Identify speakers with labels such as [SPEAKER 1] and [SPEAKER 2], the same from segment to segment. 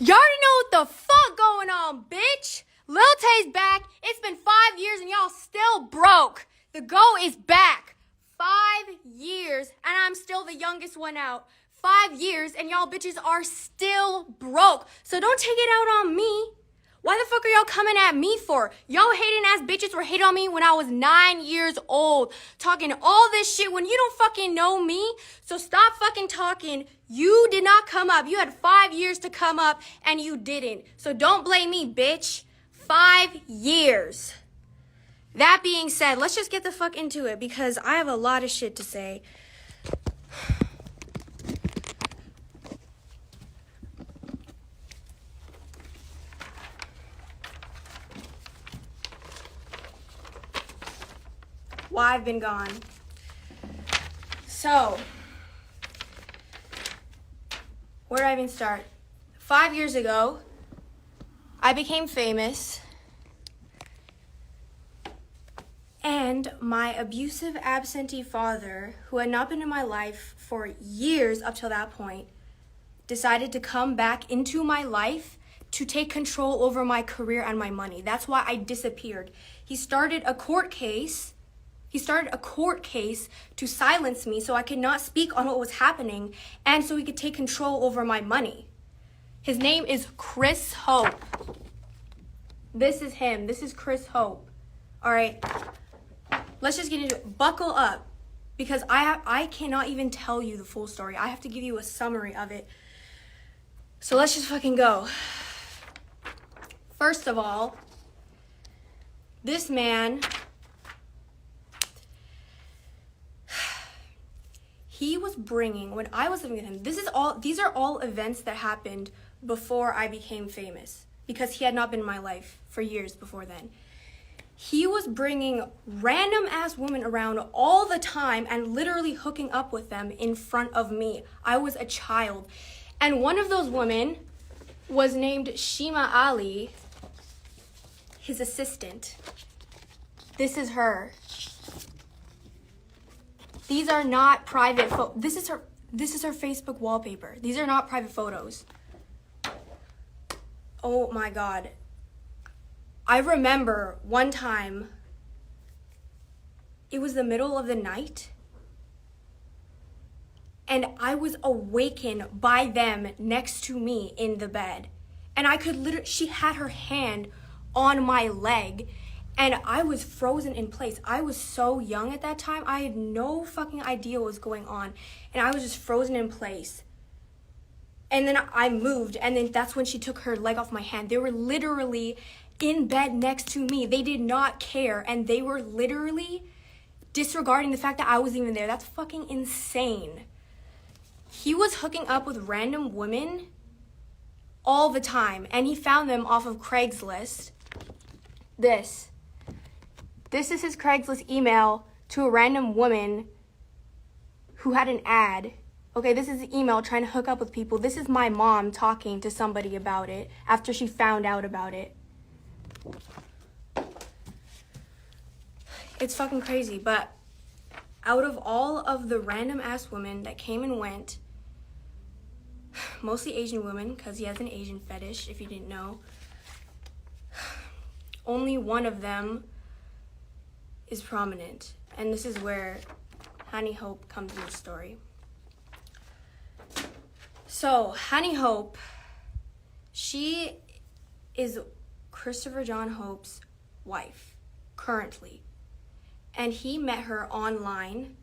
[SPEAKER 1] You already know what the fuck going on, bitch. Lil Tay's back. It's been 5 years and y'all still broke. The GOAT is back. 5 years and I'm still the youngest one out. 5 years and y'all bitches are still broke. So don't take it out on me. Why the fuck are y'all coming at me for? Y'all hating ass bitches were hating on me when I was 9 years old. Talking all this shit when you don't fucking know me. So stop fucking talking. You did not come up. You had 5 years to come up and you didn't. So don't blame me, bitch. 5 years. That being said, let's just get the fuck into it because I have a lot of shit to say. Why I've been gone. So, where do I even start? 5 years ago, I became famous, and my abusive absentee father, who had not been in my life for years up till that point, decided to come back into my life to take control over my career and my money. That's why I disappeared. He started a court case to silence me so I could not speak on what was happening and so he could take control over my money. His name is Chris Hope. This is him. This is Chris Hope. All right. Let's just get into it. Buckle up because I cannot even tell you the full story. I have to give you a summary of it. So let's just fucking go. First of all, this man, he was bringing, when I was living with him, these are all events that happened before I became famous because he had not been in my life for years before then. He was bringing random ass women around all the time and literally hooking up with them in front of me. I was a child. And one of those women was named Shima Ali, his assistant. This is her. These are not private this is her Facebook wallpaper. These are not private photos. Oh my God. I remember one time, it was the middle of the night, and I was awakened by them next to me in the bed. And I could literally, she had her hand on my leg, and I was frozen in place. I was so young at that time. I had no fucking idea what was going on. And I was just frozen in place. And then I moved, and then that's when she took her leg off my hand. They were literally in bed next to me. They did not care, and they were literally disregarding the fact that I was even there. That's fucking insane. He was hooking up with random women all the time, and he found them off of Craigslist. This is his Craigslist email to a random woman who had an ad. Okay, this is the email trying to hook up with people. This is my mom talking to somebody about it after she found out about it. It's fucking crazy, but out of all of the random ass women that came and went, mostly Asian women, because he has an Asian fetish, if you didn't know, only one of them is prominent, and this is where Honey Hope comes into the story. So, Honey Hope, she is Christopher John Hope's wife, currently. And he met her online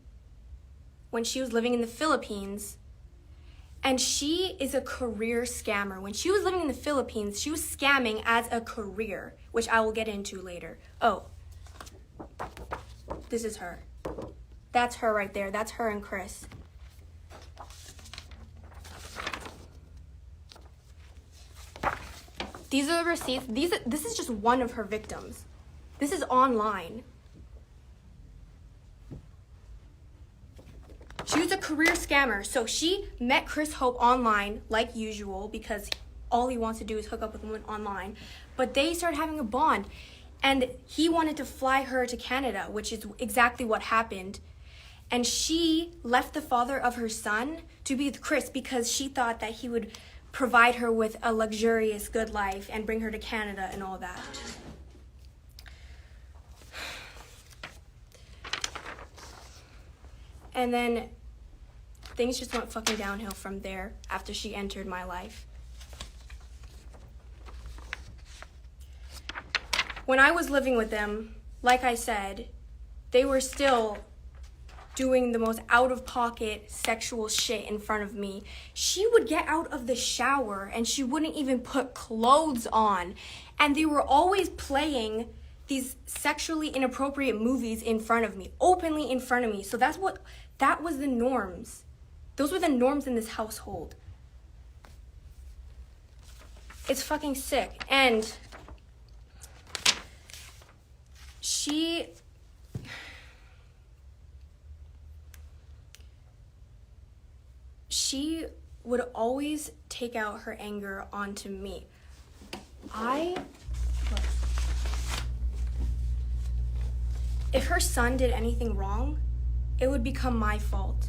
[SPEAKER 1] when she was living in the Philippines. And she is a career scammer. When she was living in the Philippines, she was scamming as a career, which I will get into later. Oh, this is her. That's her right there. That's her and Chris. These are the receipts. This is just one of her victims. This is online. She was a career scammer. So she met Chris Hope online, like usual, because all he wants to do is hook up with women online. But they started having a bond. And he wanted to fly her to Canada, which is exactly what happened. And she left the father of her son to be with Chris because she thought that he would provide her with a luxurious good life and bring her to Canada and all that. And then things just went fucking downhill from there after she entered my life. When I was living with them, like I said, they were still doing the most out-of-pocket sexual shit in front of me. She would get out of the shower and she wouldn't even put clothes on. And they were always playing these sexually inappropriate movies in front of me, openly in front of me. So that was the norms. Those were the norms in this household. It's fucking sick. And she would always take out her anger onto me. If her son did anything wrong, it would become my fault.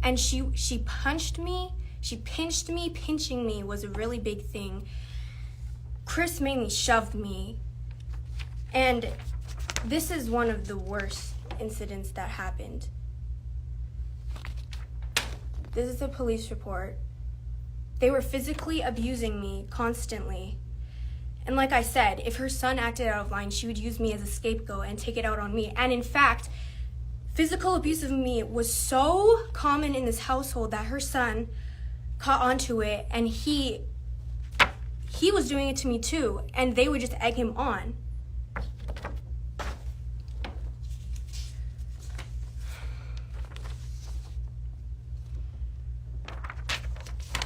[SPEAKER 1] And she punched me, she pinched me. Pinching me was a really big thing. Chris mainly shoved me. And this is one of the worst incidents that happened. This is a police report. They were physically abusing me constantly. And like I said, if her son acted out of line, she would use me as a scapegoat and take it out on me. And in fact, physical abuse of me was so common in this household that her son caught onto it, and he was doing it to me too, and they would just egg him on.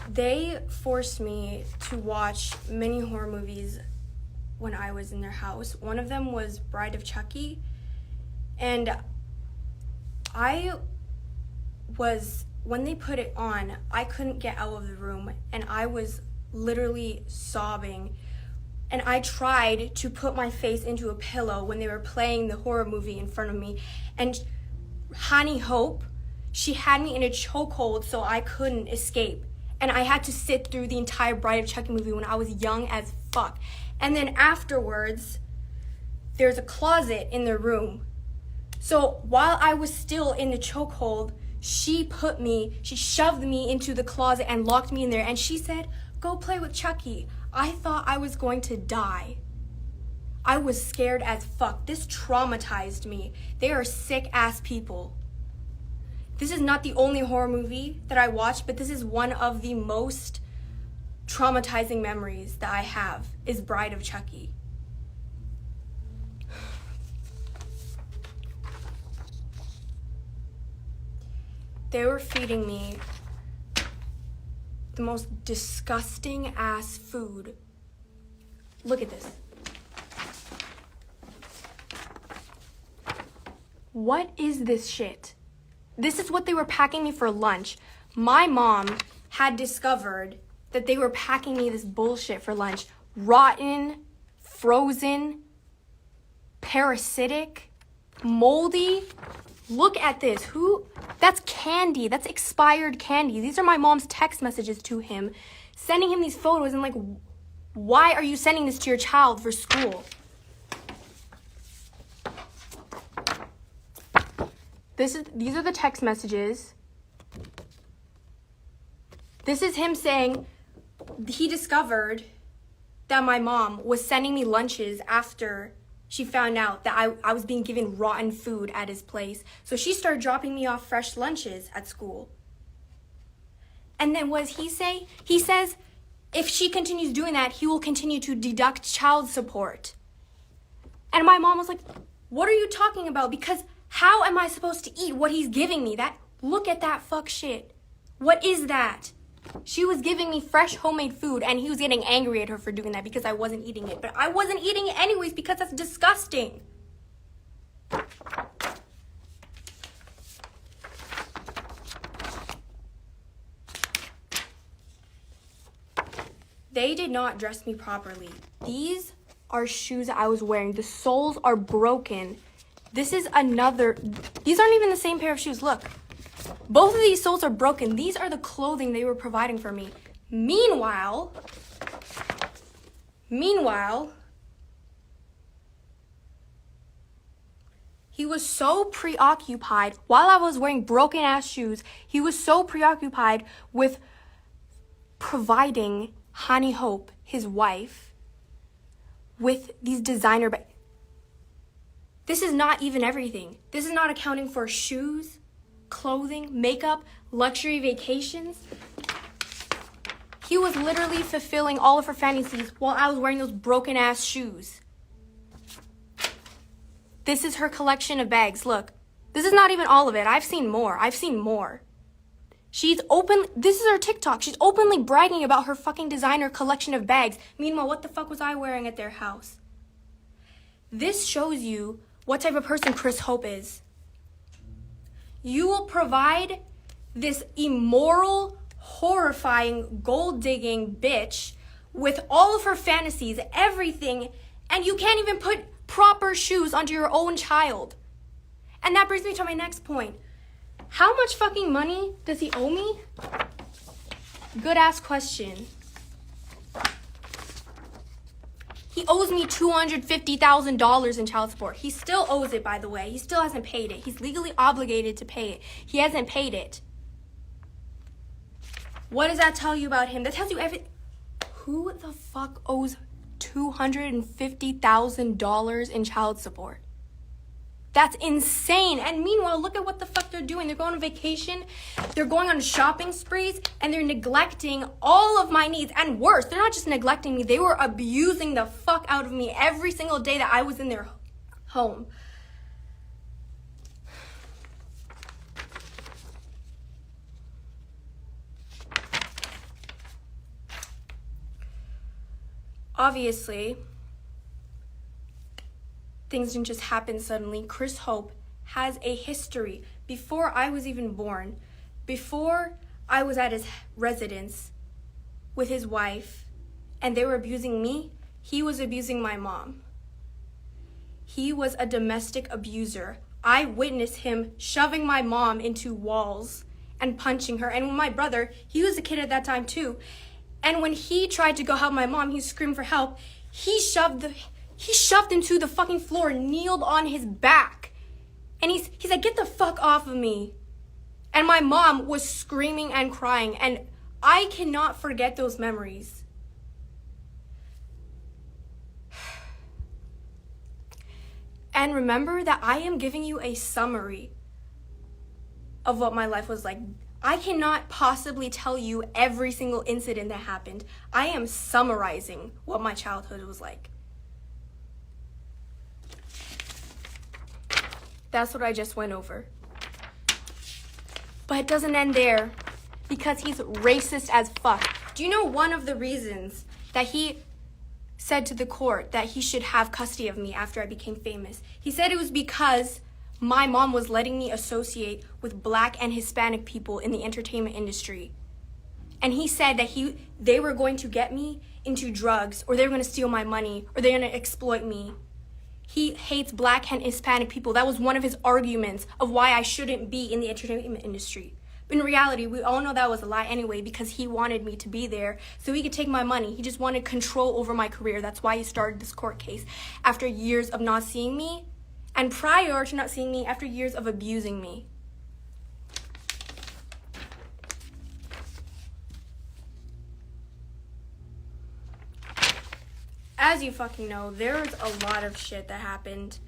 [SPEAKER 1] They forced me to watch many horror movies when I was in their house. One of them was Bride of Chucky, and when they put it on, I couldn't get out of the room, and I was literally sobbing. And I tried to put my face into a pillow when they were playing the horror movie in front of me. And Honey Hope, she had me in a chokehold so I couldn't escape. And I had to sit through the entire Bride of Chucky movie when I was young as fuck. And then afterwards, there's a closet in the room. So while I was still in the chokehold, she shoved me into the closet and locked me in there. And she said, "Go play with Chucky." I thought I was going to die. I was scared as fuck. This traumatized me. They are sick ass people. This is not the only horror movie that I watched, but this is one of the most traumatizing memories that I have, is Bride of Chucky. They were feeding me the most disgusting ass food. Look at this. What is this shit? This is what they were packing me for lunch. My mom had discovered that they were packing me this bullshit for lunch. Rotten, frozen, parasitic, moldy. Look at this. That's candy. That's expired candy. These are my mom's text messages to him, sending him these photos and like, why are you sending this to your child for school? These are the text messages. This is him saying he discovered that my mom was sending me lunches after she found out that I was being given rotten food at his place. So she started dropping me off fresh lunches at school. And then what does he say? He says if she continues doing that, he will continue to deduct child support. And my mom was like, "What are you talking about? Because how am I supposed to eat what he's giving me? Look at that fuck shit. What is that?" She was giving me fresh homemade food, and he was getting angry at her for doing that because I wasn't eating it. But I wasn't eating it anyways because that's disgusting. They did not dress me properly. These are shoes I was wearing. The soles are broken. These aren't even the same pair of shoes. Look, both of these soles are broken. These are the clothing they were providing for me. Meanwhile, he was so preoccupied while I was wearing broken ass shoes. He was so preoccupied with providing Honey Hope, his wife, with these designer bags. This is not even everything. This is not accounting for shoes, clothing, makeup, luxury vacations. He was literally fulfilling all of her fantasies while I was wearing those broken ass shoes. This is her collection of bags. Look, this is not even all of it. I've seen more. This is her TikTok. She's openly bragging about her fucking designer collection of bags. Meanwhile, what the fuck was I wearing at their house? This shows you what type of person Chris Hope is. You will provide this immoral, horrifying, gold-digging bitch with all of her fantasies, everything, and you can't even put proper shoes onto your own child. And that brings me to my next point. How much fucking money does he owe me? Good ass question. He owes me $250,000 in child support. He still owes it, by the way. He still hasn't paid it. He's legally obligated to pay it. He hasn't paid it. What does that tell you about him? That tells you everything. Who the fuck owes $250,000 in child support? That's insane. And meanwhile, look at what the fuck they're doing. They're going on vacation, they're going on shopping sprees, and they're neglecting all of my needs. And worse, they're not just neglecting me, they were abusing the fuck out of me every single day that I was in their home. Obviously, things didn't just happen suddenly. Chris Hope has a history. Before I was even born, before I was at his residence with his wife and they were abusing me, he was abusing my mom. He was a domestic abuser. I witnessed him shoving my mom into walls and punching her. And my brother, he was a kid at that time too. And when he tried to go help my mom, he screamed for help. He shoved him to the fucking floor, kneeled on his back. And he's like, get the fuck off of me. And my mom was screaming and crying. And I cannot forget those memories. And remember that I am giving you a summary of what my life was like. I cannot possibly tell you every single incident that happened. I am summarizing what my childhood was like. That's what I just went over. But it doesn't end there, because he's racist as fuck. Do you know one of the reasons that he said to the court that he should have custody of me after I became famous? He said it was because my mom was letting me associate with Black and Hispanic people in the entertainment industry. And he said that they were going to get me into drugs, or they were going to steal my money, or they're going to exploit me. He hates Black and Hispanic people. That was one of his arguments of why I shouldn't be in the entertainment industry. But in reality, we all know that was a lie anyway, because he wanted me to be there so he could take my money. He just wanted control over my career. That's why he started this court case after years of not seeing me, and prior to not seeing me, after years of abusing me. As you fucking know, there's a lot of shit that happened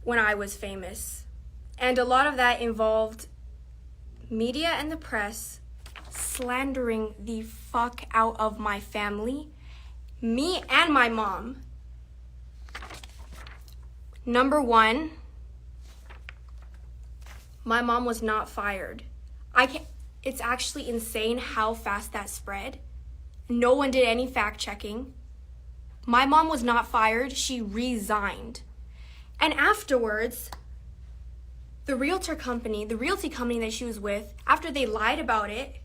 [SPEAKER 1] when I was famous. And a lot of that involved media and the press slandering the fuck out of my family, me and my mom. Number one, my mom was not fired. It's actually insane how fast that spread. No one did any fact checking. My mom was not fired, she resigned. And afterwards, the realty company that she was with, after they lied about it,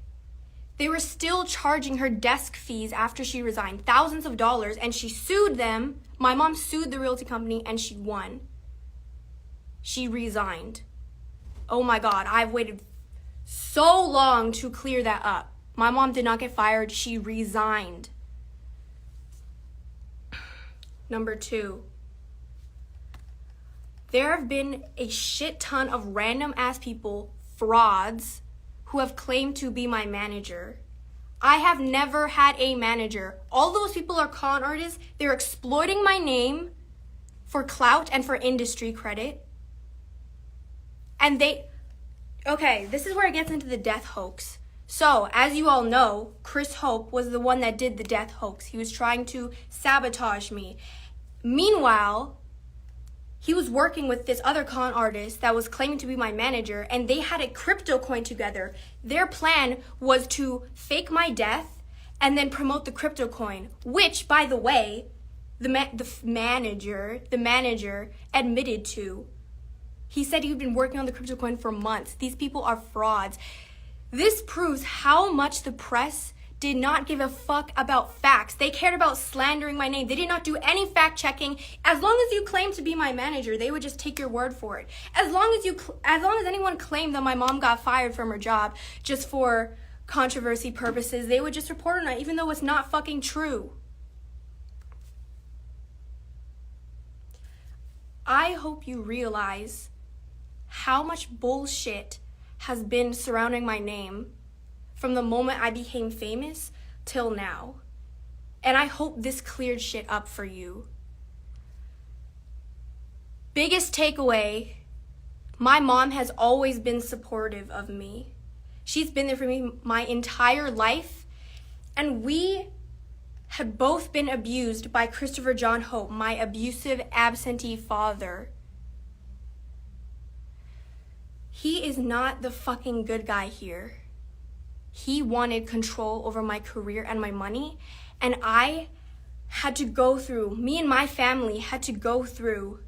[SPEAKER 1] they were still charging her desk fees after she resigned, thousands of dollars, and she sued them. My mom sued the realty company and she won. She resigned. Oh my God, I've waited so long to clear that up. My mom did not get fired. She resigned. Number 2. There have been a shit ton of random ass people, frauds, who have claimed to be my manager. I have never had a manager. All those people are con artists. They're exploiting my name for clout and for industry credit. And okay, this is where it gets into the death hoax. So, as you all know, Chris Hope was the one that did the death hoax. He was trying to sabotage me. Meanwhile, he was working with this other con artist that was claiming to be my manager, and they had a crypto coin together. Their plan was to fake my death and then promote the crypto coin, which, by the way, the manager admitted to. He said he'd been working on the crypto coin for months. These people are frauds. This proves how much the press did not give a fuck about facts. They cared about slandering my name. They did not do any fact checking. As long as you claim to be my manager, they would just take your word for it. As long as anyone claimed that my mom got fired from her job just for controversy purposes, they would just report on it, even though it's not fucking true. I hope you realize how much bullshit has been surrounding my name from the moment I became famous till now. And I hope this cleared shit up for you. Biggest takeaway, my mom has always been supportive of me. She's been there for me my entire life. And we had both been abused by Christopher John Hope, my abusive, absentee father. He is not the fucking good guy here. He wanted control over my career and my money, and me and my family had to go through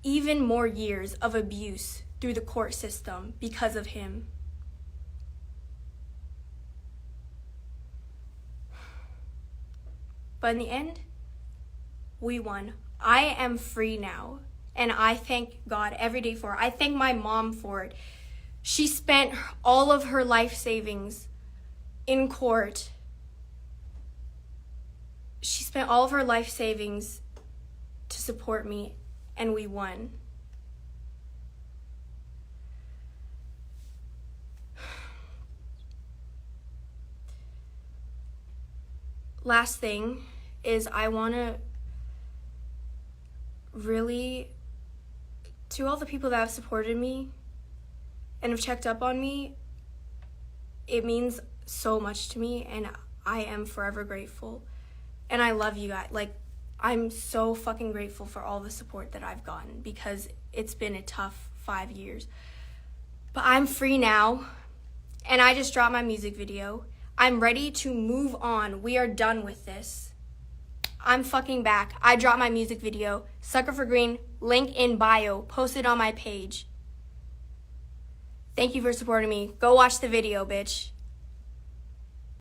[SPEAKER 1] even more years of abuse through the court system because of him. But in the end, we won. I am free now, and I thank God every day for it. I thank my mom for it. She spent all of her life savings in court. She spent all of her life savings to support me, and we won. Last thing is I want to really, to all the people that have supported me and have checked up on me, it means so much to me, and I am forever grateful. And I love you guys. Like, I'm so fucking grateful for all the support that I've gotten, because it's been a tough 5 years. But I'm free now, and I just dropped my music video. I'm ready to move on. We are done with this. I'm fucking back. I dropped my music video. Sucker for Green, link in bio, posted on my page. Thank you for supporting me. Go watch the video, bitch.